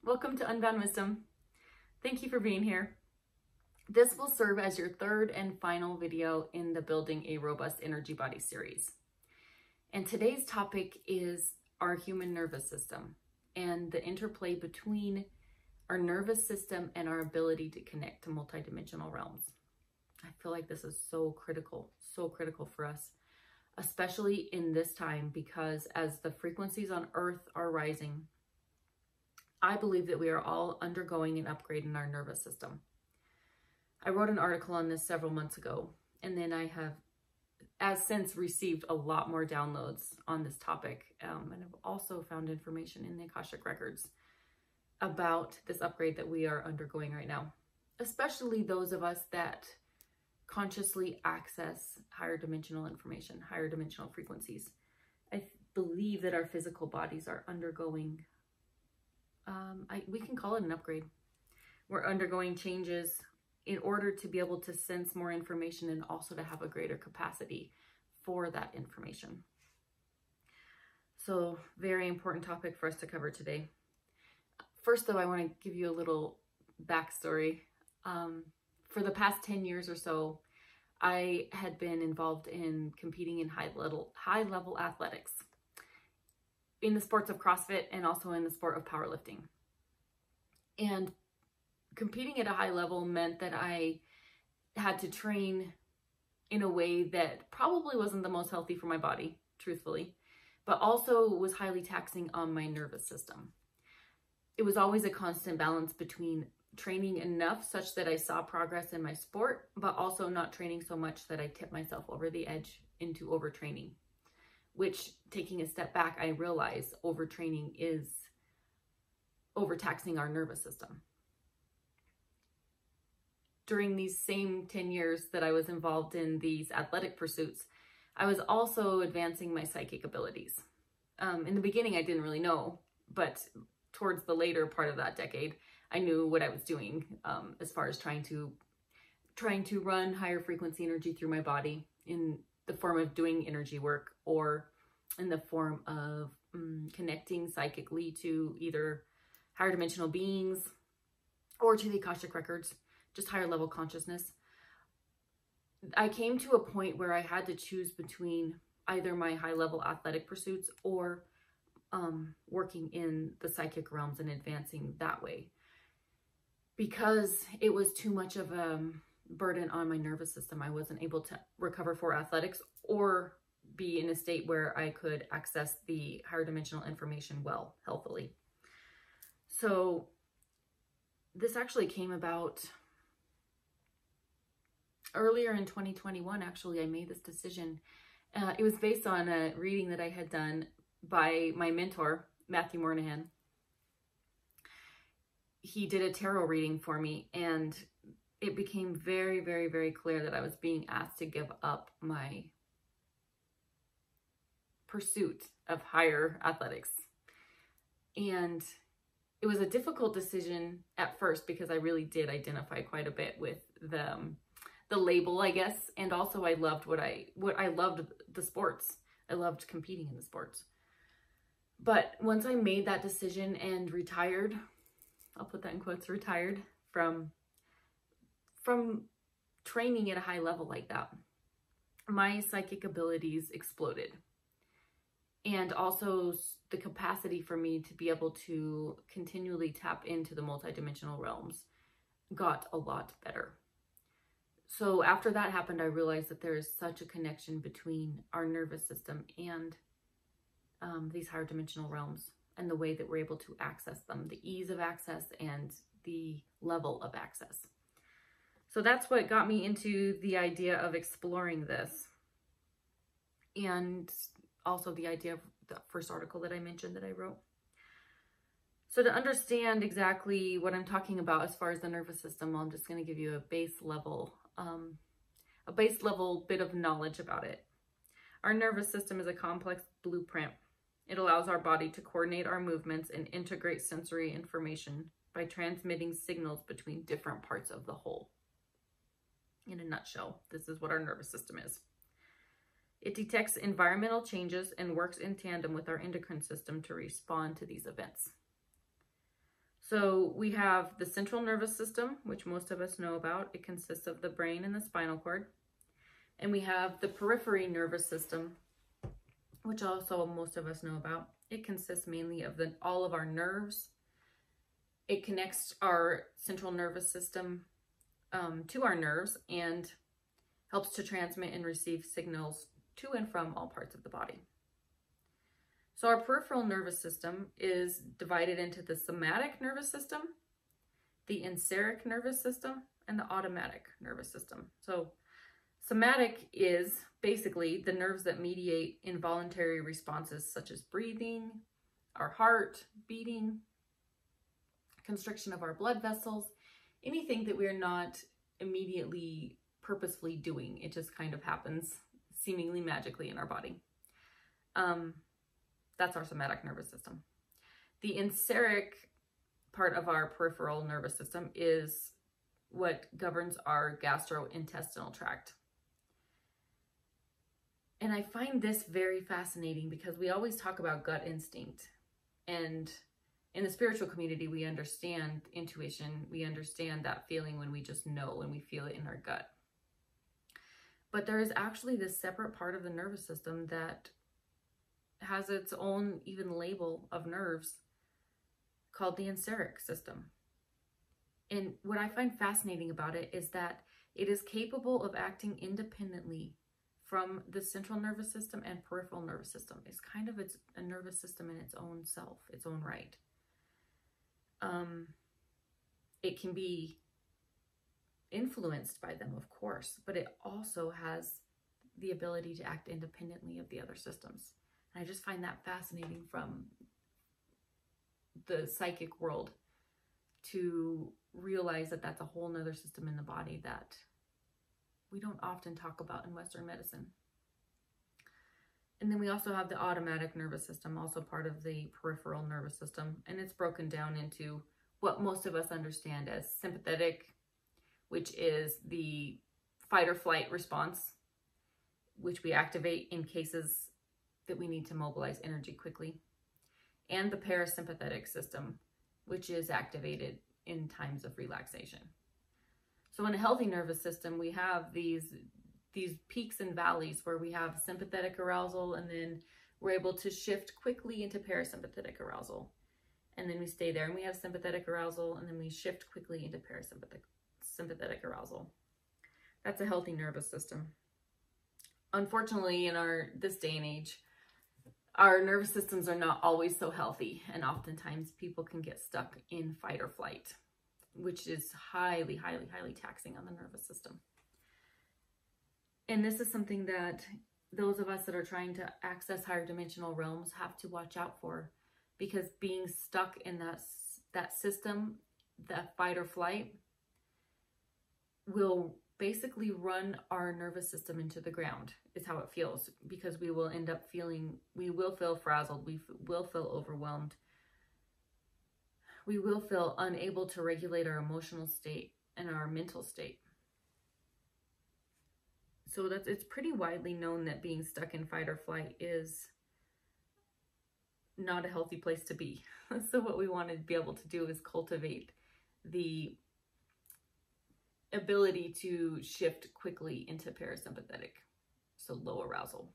Welcome to Unbound Wisdom. Thank you for being here. This will serve as your third and final video in the Building a Robust Energy Body series. And today's topic is our human nervous system and the interplay between our nervous system and our ability to connect to multidimensional realms. I feel like this is so critical for us, especially in this time, because as the frequencies on Earth are rising, I believe that we are all undergoing an upgrade in our nervous system. I wrote an article on this several months ago, and then I have since received a lot more downloads on this topic. And I've also found information in the Akashic Records about this upgrade that we are undergoing right now, especially those of us that consciously access higher dimensional information, higher dimensional frequencies. I believe that our physical bodies are undergoing, we can call it an upgrade. We're undergoing changes in order to be able to sense more information and also to have a greater capacity for that information. So, very important topic for us to cover today. First, though, I want to give you a little backstory. For the past 10 years or so, I had been involved in competing in high-level athletics in the sports of CrossFit and also in the sport of powerlifting. And competing at a high level meant that I had to train in a way that probably wasn't the most healthy for my body, truthfully, but also was highly taxing on my nervous system. It was always a constant balance between training enough such that I saw progress in my sport, but also not training so much that I tipped myself over the edge into overtraining, which, taking a step back, I realized overtraining is overtaxing our nervous system. During these same 10 years that I was involved in these athletic pursuits, I was also advancing my psychic abilities. In the beginning, I didn't really know, but towards the later part of that decade, I knew what I was doing as far as trying to run higher frequency energy through my body in the form of doing energy work or in the form of connecting psychically to either higher dimensional beings or to the Akashic Records, just higher level consciousness. I came to a point where I had to choose between either my high level athletic pursuits or working in the psychic realms and advancing that way, because it was too much of a burden on my nervous system. I wasn't able to recover for athletics or be in a state where I could access the higher dimensional information well, healthily. So this actually came about earlier in 2021. Actually, I made this decision. It was based on a reading that I had done by my mentor, Matthew Moynihan. He did a tarot reading for me, and it became very, very, very clear that I was being asked to give up my pursuit of higher athletics. And it was a difficult decision at first because I really did identify quite a bit with the label, I guess, and also I loved what I loved the sports. I loved competing in the sports. But once I made that decision and retired, I'll put that in quotes, retired from training at a high level like that, my psychic abilities exploded. And also the capacity for me to be able to continually tap into the multidimensional realms got a lot better. So after that happened, I realized that there is such a connection between our nervous system and these higher dimensional realms and the way that we're able to access them, the ease of access and the level of access. So that's what got me into the idea of exploring this, and also the idea of the first article that I mentioned that I wrote. So to understand exactly what I'm talking about as far as the nervous system, I'm just going to give you a base level bit of knowledge about it. Our nervous system is a complex blueprint. It allows our body to coordinate our movements and integrate sensory information by transmitting signals between different parts of the whole. In a nutshell, this is what our nervous system is. It detects environmental changes and works in tandem with our endocrine system to respond to these events. So we have the central nervous system, which most of us know about. It consists of the brain and the spinal cord. And we have the peripheral nervous system, which also most of us know about. It consists mainly of all of our nerves. It connects our central nervous system to our nerves and helps to transmit and receive signals to and from all parts of the body. So our peripheral nervous system is divided into the somatic nervous system, the enseric nervous system, and the automatic nervous system. So somatic is basically the nerves that mediate involuntary responses such as breathing, our heart beating, constriction of our blood vessels, anything that we're not immediately purposefully doing. It just kind of happens seemingly magically in our body. That's our somatic nervous system. The enseric part of our peripheral nervous system is what governs our gastrointestinal tract. And I find this very fascinating because we always talk about gut instinct. And in the spiritual community, we understand intuition. We understand that feeling when we just know, when we feel it in our gut. But there is actually this separate part of the nervous system that has its own even label of nerves called the enseric system. And what I find fascinating about it is that it is capable of acting independently from the central nervous system and peripheral nervous system. It's kind of a nervous system in its own self, its own right. It can be influenced by them, of course, but it also has the ability to act independently of the other systems. And I just find that fascinating from the psychic world to realize that that's a whole nother system in the body that we don't often talk about in Western medicine. And then we also have the automatic nervous system, also part of the peripheral nervous system. And it's broken down into what most of us understand as sympathetic, which is the fight or flight response, which we activate in cases that we need to mobilize energy quickly. And the parasympathetic system, which is activated in times of relaxation. So in a healthy nervous system, we have these peaks and valleys where we have sympathetic arousal, and then we're able to shift quickly into parasympathetic arousal. And then we stay there, and we have sympathetic arousal, and then we shift quickly into parasympathetic arousal. That's a healthy nervous system. Unfortunately, in this day and age, our nervous systems are not always so healthy, and oftentimes people can get stuck in fight or flight, which is highly, highly, highly taxing on the nervous system. And this is something that those of us that are trying to access higher dimensional realms have to watch out for, because being stuck in that system, that fight or flight, will basically run our nervous system into the ground, is how it feels, because we will end up we will feel frazzled, we will feel overwhelmed, we will feel unable to regulate our emotional state and our mental state. So it's pretty widely known that being stuck in fight or flight is not a healthy place to be. So what we want to be able to do is cultivate the ability to shift quickly into parasympathetic, so low arousal.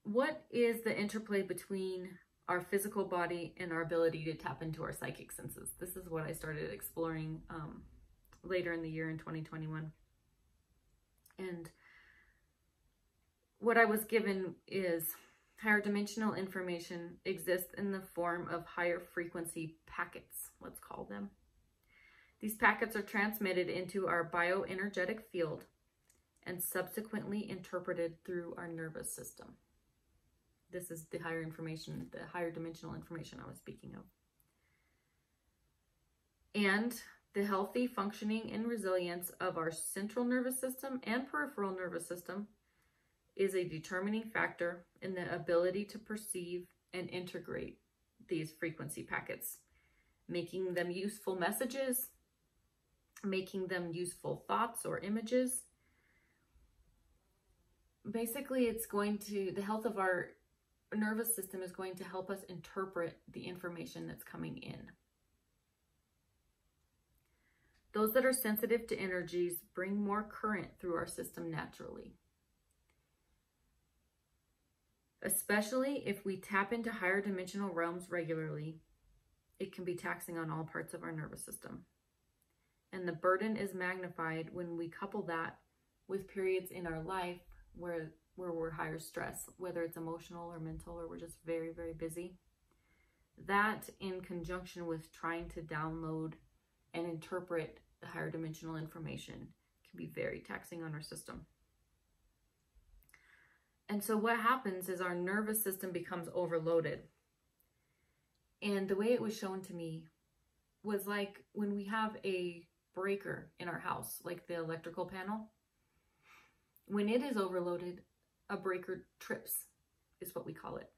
What is the interplay between our physical body and our ability to tap into our psychic senses? This is what I started exploring later in the year in 2021. And what I was given is higher dimensional information exists in the form of higher frequency packets, let's call them. These packets are transmitted into our bioenergetic field and subsequently interpreted through our nervous system. This is the higher information, the higher dimensional information I was speaking of. And the healthy functioning and resilience of our central nervous system and peripheral nervous system is a determining factor in the ability to perceive and integrate these frequency packets, making them useful messages, making them useful thoughts or images. Basically, it's going to, the health of our nervous system is going to help us interpret the information that's coming in. Those that are sensitive to energies bring more current through our system naturally. Especially if we tap into higher dimensional realms regularly, it can be taxing on all parts of our nervous system. And the burden is magnified when we couple that with periods in our life where we're higher stress, whether it's emotional or mental, or we're just very, very busy. That in conjunction with trying to download and interpret the higher dimensional information can be very taxing on our system. And so what happens is our nervous system becomes overloaded. And the way it was shown to me was like when we have a breaker in our house, like the electrical panel. When it is overloaded, a breaker trips, is what we call it.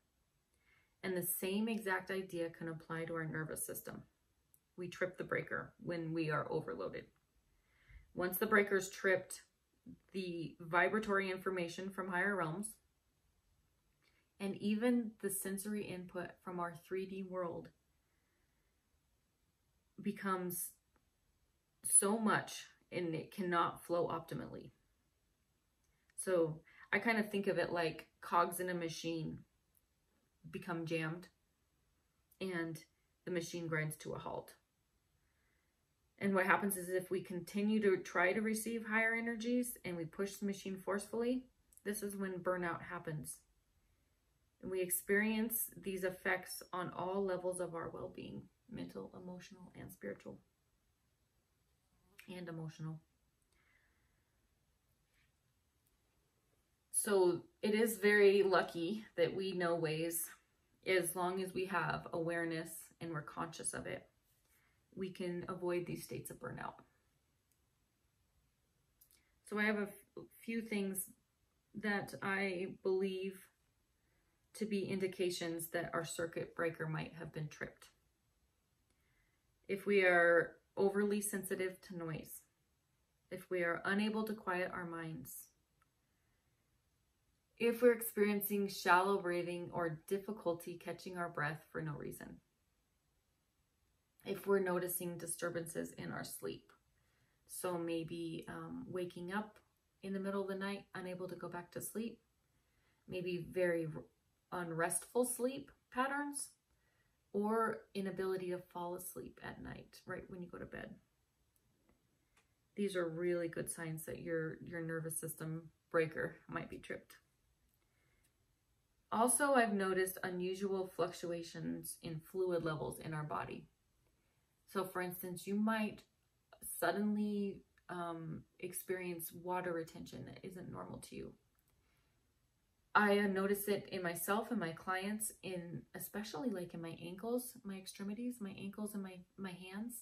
And the same exact idea can apply to our nervous system. We trip the breaker when we are overloaded. Once the breaker is tripped, the vibratory information from higher realms and even the sensory input from our 3D world becomes so much and it cannot flow optimally. So I kind of think of it like cogs in a machine become jammed and the machine grinds to a halt. And what happens is if we continue to try to receive higher energies and we push the machine forcefully, this is when burnout happens. And we experience these effects on all levels of our well-being, mental, emotional, and spiritual, and emotional. So it is very lucky that we know ways, as long as we have awareness and we're conscious of it, we can avoid these states of burnout. So I have a few things that I believe to be indications that our circuit breaker might have been tripped. If we are overly sensitive to noise, if we are unable to quiet our minds, if we're experiencing shallow breathing or difficulty catching our breath for no reason, if we're noticing disturbances in our sleep, so maybe waking up in the middle of the night, unable to go back to sleep, maybe very unrestful sleep patterns, or inability to fall asleep at night, right when you go to bed. These are really good signs that your nervous system breaker might be tripped. Also, I've noticed unusual fluctuations in fluid levels in our body. So for instance, you might suddenly experience water retention that isn't normal to you. I notice it in myself and my clients, especially like in my ankles, my extremities, my ankles and my hands.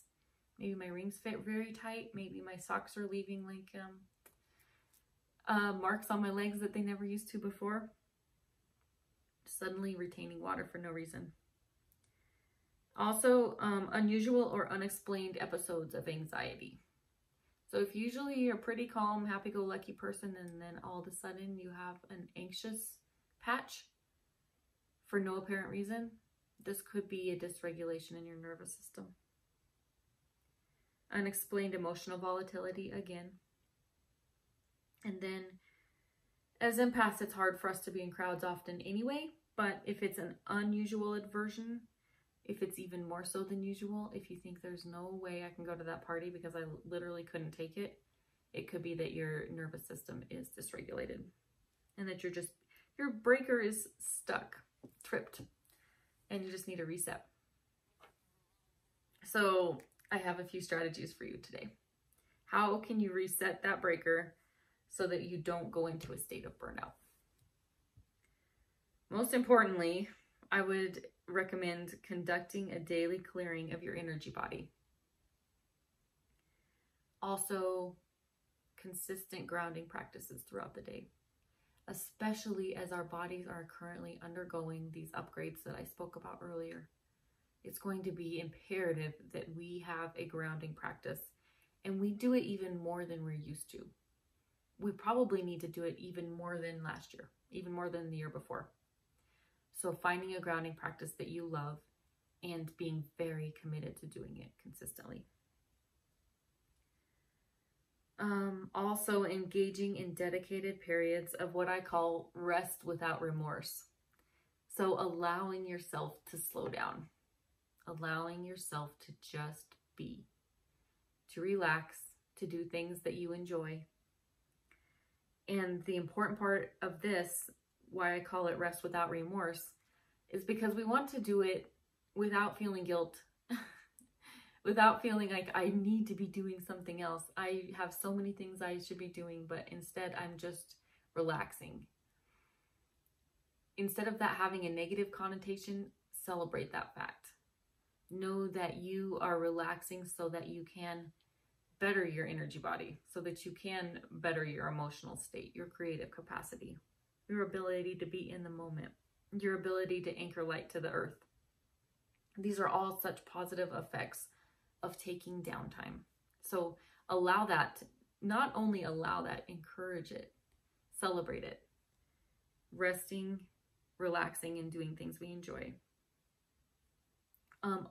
Maybe my rings fit very tight. Maybe my socks are leaving like marks on my legs that they never used to before. Suddenly retaining water for no reason. Also, unusual or unexplained episodes of anxiety. So if usually you're a pretty calm, happy-go-lucky person, and then all of a sudden you have an anxious patch for no apparent reason, this could be a dysregulation in your nervous system. Unexplained emotional volatility again. And then as empaths, it's hard for us to be in crowds often anyway, but if it's an unusual aversion, if it's even more so than usual, if you think there's no way I can go to that party because I literally couldn't take it, it could be that your nervous system is dysregulated and that your breaker is stuck, tripped, and you just need a reset. So I have a few strategies for you today. How can you reset that breaker so that you don't go into a state of burnout? Most importantly, I would recommend conducting a daily clearing of your energy body. Also, consistent grounding practices throughout the day, especially as our bodies are currently undergoing these upgrades that I spoke about earlier. It's going to be imperative that we have a grounding practice, and we do it even more than we're used to. We probably need to do it even more than last year, even more than the year before. So finding a grounding practice that you love and being very committed to doing it consistently. Also engaging in dedicated periods of what I call rest without remorse. So allowing yourself to slow down, allowing yourself to just be, to relax, to do things that you enjoy. And the important part of this, why I call it rest without remorse, is because we want to do it without feeling guilt, without feeling like I need to be doing something else. I have so many things I should be doing, but instead I'm just relaxing. Instead of that having a negative connotation, celebrate that fact. Know that you are relaxing so that you can better your energy body, so that you can better your emotional state, your creative capacity, your ability to be in the moment, your ability to anchor light to the earth. These are all such positive effects of taking downtime. So allow that, not only allow that, encourage it, celebrate it. Resting, relaxing, and doing things we enjoy.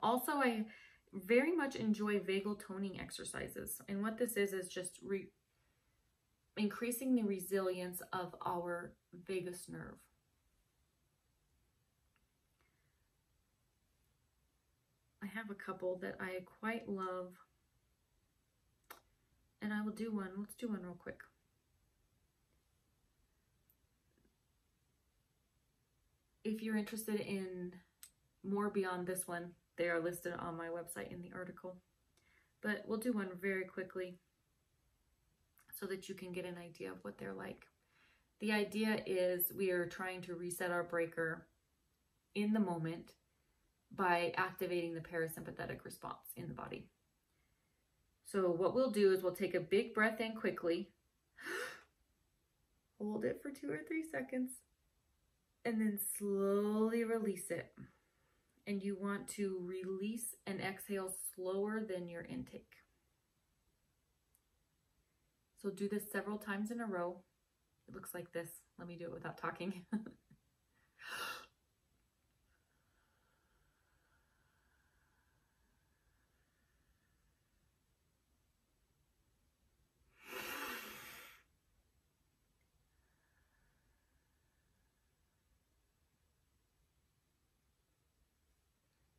Also, I very much enjoy vagal toning exercises. And what this is just increasing the resilience of our vagus nerve. I have a couple that I quite love, and I will do one. Let's do one real quick. If you're interested in more beyond this one, they are listed on my website in the article. But we'll do one very quickly so that you can get an idea of what they're like. The idea is we are trying to reset our breaker in the moment by activating the parasympathetic response in the body. So what we'll do is we'll take a big breath in quickly, hold it for 2 or 3 seconds, and then slowly release it. And you want to release and exhale slower than your intake. So do this several times in a row. It looks like this. Let me do it without talking.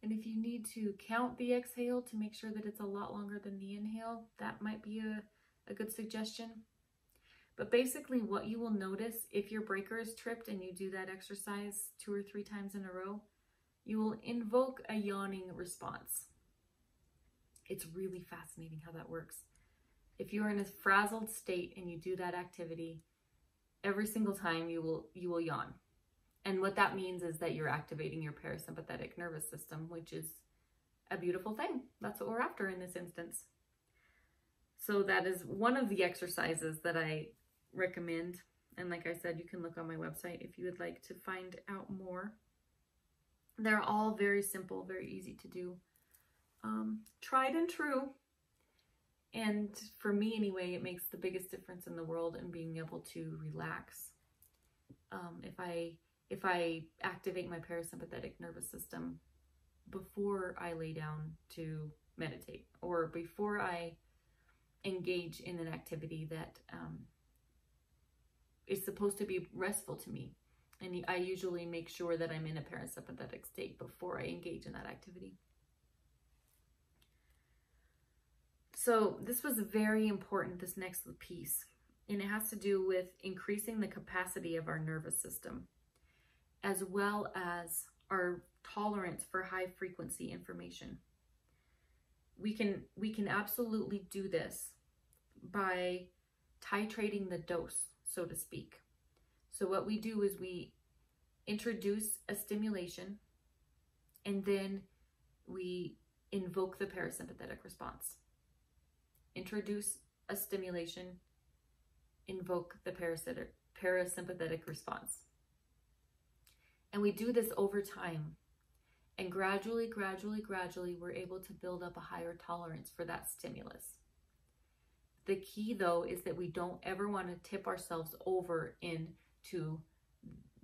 And if you need to count the exhale to make sure that it's a lot longer than the inhale, that might be a good suggestion. But basically what you will notice if your breaker is tripped and you do that exercise 2 or 3 times in a row, you will invoke a yawning response. It's really fascinating how that works. If you're in a frazzled state and you do that activity, every single time you will yawn. And what that means is that you're activating your parasympathetic nervous system, which is a beautiful thing. That's what we're after in this instance. So that is one of the exercises that I recommend. And like I said, you can look on my website if you would like to find out more. They're all very simple, very easy to do. Tried and true. And for me anyway, it makes the biggest difference in the world in being able to relax. If I activate my parasympathetic nervous system before I lay down to meditate, or before I engage in an activity that is supposed to be restful to me. And I usually make sure that I'm in a parasympathetic state before I engage in that activity. So this was very important, this next piece, and it has to do with increasing the capacity of our nervous system, as well as our tolerance for high frequency information. We can absolutely do this by titrating the dose, so to speak. So what we do is we introduce a stimulation and then we invoke the parasympathetic response. Introduce a stimulation, invoke the parasympathetic response. And we do this over time. And gradually, we're able to build up a higher tolerance for that stimulus. The key, though, is that we don't ever want to tip ourselves over into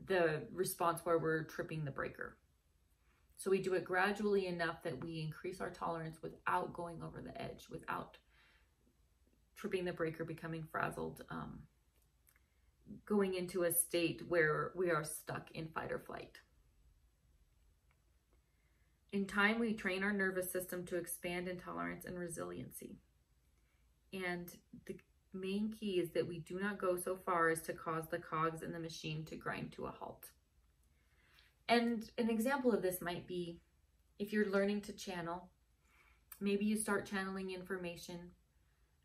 the response where we're tripping the breaker. So we do it gradually enough that we increase our tolerance without going over the edge, without tripping the breaker, becoming frazzled, going into a state where we are stuck in fight or flight. In time, we train our nervous system to expand in tolerance and resiliency. And the main key is that we do not go so far as to cause the cogs in the machine to grind to a halt. And an example of this might be if you're learning to channel, maybe you start channeling information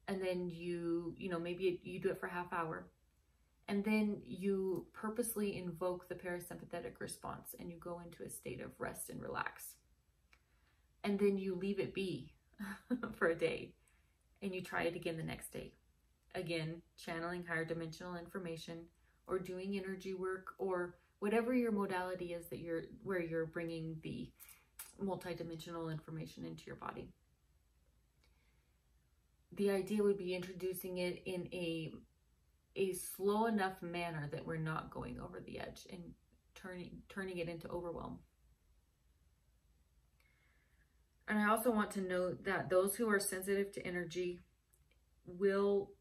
and then maybe you do it for a half hour. And then you purposely invoke the parasympathetic response and you go into a state of rest and relax. And then you leave it be for a day and you try it again the next day. Again, channeling higher dimensional information or doing energy work or whatever your modality is where you're bringing the multi-dimensional information into your body. The idea would be introducing it in a slow enough manner that we're not going over the edge and turning it into overwhelm. And I also want to note that those who are sensitive to energy will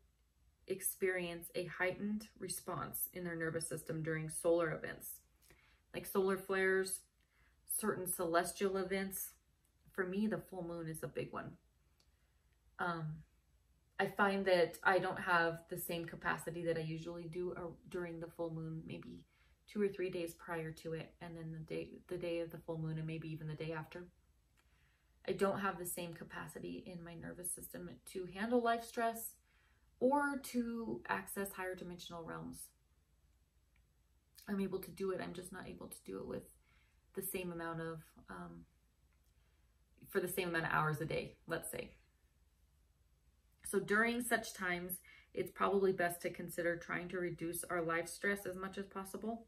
experience a heightened response in their nervous system during solar events, like solar flares, certain celestial events. For me, the full moon is a big one. I find that I don't have the same capacity that I usually do during the full moon, maybe 2 or 3 days prior to it, and then the day of the full moon, and maybe even the day after. I don't have the same capacity in my nervous system to handle life stress or to access higher dimensional realms. I'm able to do it. I'm just not able to do it with the same amount of, for the same amount of hours a day, let's say. So during such times, it's probably best to consider trying to reduce our life stress as much as possible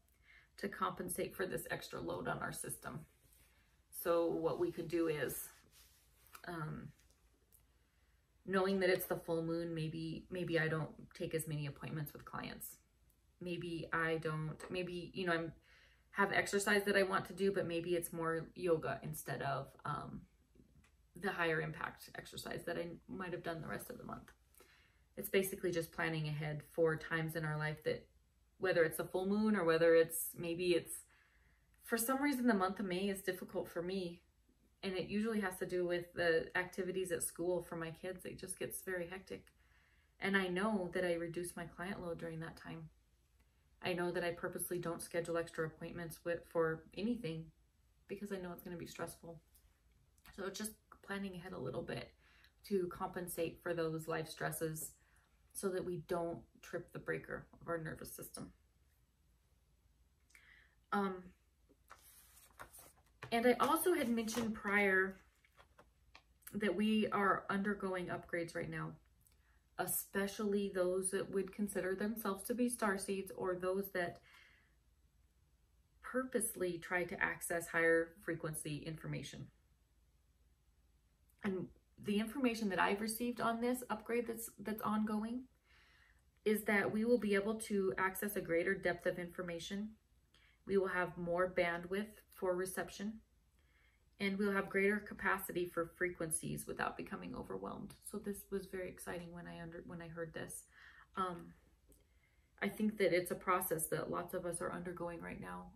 to compensate for this extra load on our system. So what we could do is, knowing that it's the full moon, maybe I don't take as many appointments with clients. Maybe I have exercise that I want to do, but maybe it's more yoga instead of the higher impact exercise that I might have done the rest of the month. It's basically just planning ahead for times in our life that, whether it's a full moon or whether maybe for some reason the month of May is difficult for me. And it usually has to do with the activities at school for my kids. It just gets very hectic. And I know that I reduce my client load during that time. I know that I purposely don't schedule extra appointments for anything because I know it's going to be stressful. So it's just planning ahead a little bit to compensate for those life stresses so that we don't trip the breaker of our nervous system. And I also had mentioned prior that we are undergoing upgrades right now, especially those that would consider themselves to be starseeds or those that purposely try to access higher frequency information. And the information that I've received on this upgrade that's ongoing is that we will be able to access a greater depth of information. We will have more bandwidth for reception, and we'll have greater capacity for frequencies without becoming overwhelmed. So this was very exciting when I heard this. I think that it's a process that lots of us are undergoing right now,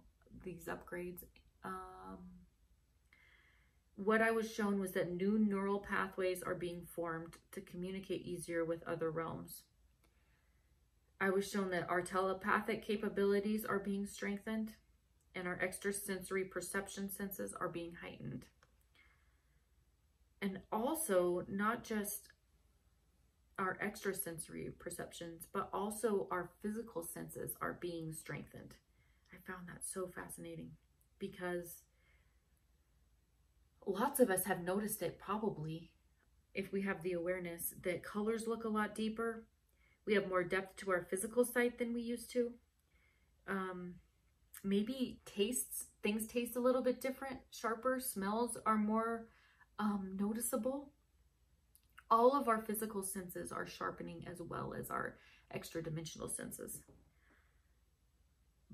these upgrades. What I was shown was that new neural pathways are being formed to communicate easier with other realms. I was shown that our telepathic capabilities are being strengthened and our extrasensory perception senses are being heightened. And also, not just our extrasensory perceptions, but also our physical senses are being strengthened. I found that so fascinating because lots of us have noticed it probably, if we have the awareness, that colors look a lot deeper. We have more depth to our physical sight than we used to. Maybe things taste a little bit different, sharper. Smells are more noticeable. All of our physical senses are sharpening as well as our extra dimensional senses.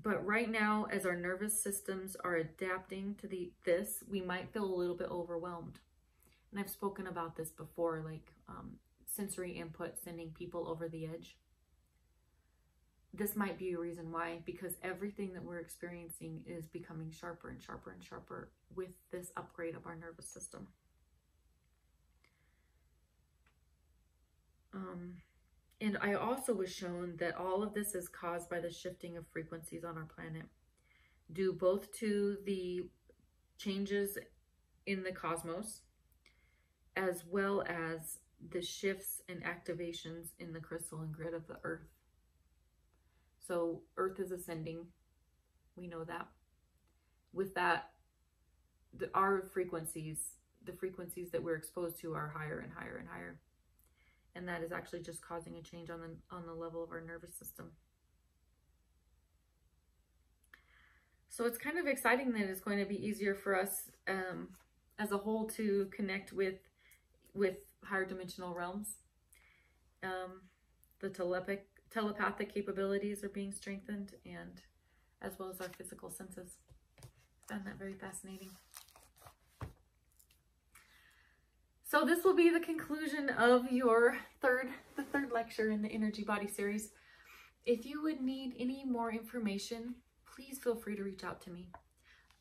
But right now, as our nervous systems are adapting to this, we might feel a little bit overwhelmed. And I've spoken about this before, like sensory input sending people over the edge. This might be a reason why, because everything that we're experiencing is becoming sharper and sharper and sharper with this upgrade of our nervous system. And I also was shown that all of this is caused by the shifting of frequencies on our planet, due both to the changes in the cosmos, as well as the shifts and activations in the crystalline grid of the earth. So earth is ascending. We know that. With that, our frequencies, the frequencies that we're exposed to are higher and higher and higher. And that is actually just causing a change on the level of our nervous system. So it's kind of exciting that it's going to be easier for us as a whole to connect with higher dimensional realms. The telepathic capabilities are being strengthened, and as well as our physical senses. I found that very fascinating. So this will be the conclusion of the third lecture in the Energy Body series. If you would need any more information, please feel free to reach out to me.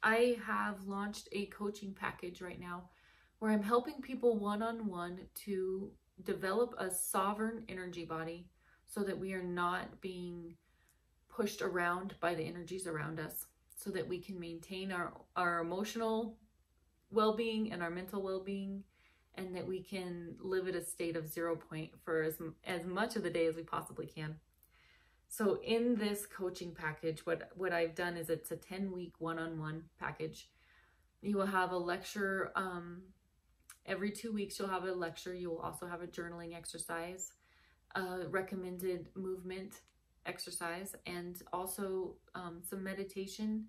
I have launched a coaching package right now where I'm helping people one-on-one to develop a sovereign energy body so that we are not being pushed around by the energies around us, so that we can maintain our emotional well-being and our mental well-being, and that we can live at a state of 0 point for as much of the day as we possibly can. So in this coaching package, what I've done is it's a 10-week one-on-one package. You will have a lecture, every 2 weeks you'll have a lecture. You will also have a journaling exercise, recommended movement exercise, and also some meditation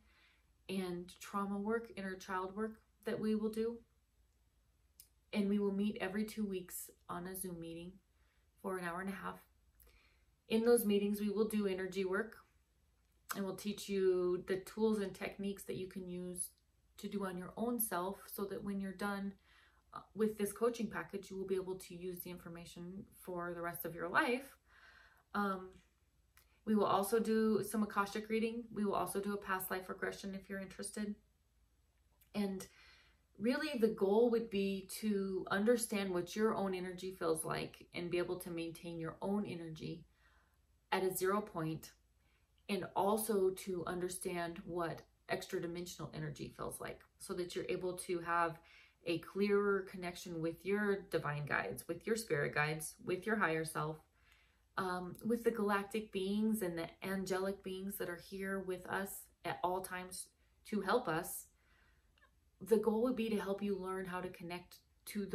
and trauma work, inner child work that we will do. And we will meet every 2 weeks on a Zoom meeting for an hour and a half. In those meetings, we will do energy work, and we'll teach you the tools and techniques that you can use to do on your own self, so that when you're done with this coaching package, you will be able to use the information for the rest of your life. We will also do some Akashic reading. We will also do a past life regression if you're interested. And really the goal would be to understand what your own energy feels like and be able to maintain your own energy at a 0 point, and also to understand what extra dimensional energy feels like, so that you're able to have a clearer connection with your divine guides, with your spirit guides, with your higher self, with the galactic beings and the angelic beings that are here with us at all times to help us. The goal would be to help you learn how to connect to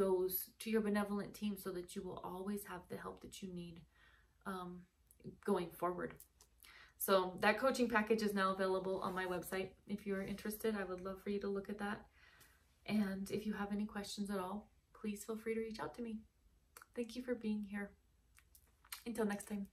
your benevolent team, so that you will always have the help that you need going forward. So that coaching package is now available on my website. If you're interested, I would love for you to look at that. And if you have any questions at all, please feel free to reach out to me. Thank you for being here. Until next time.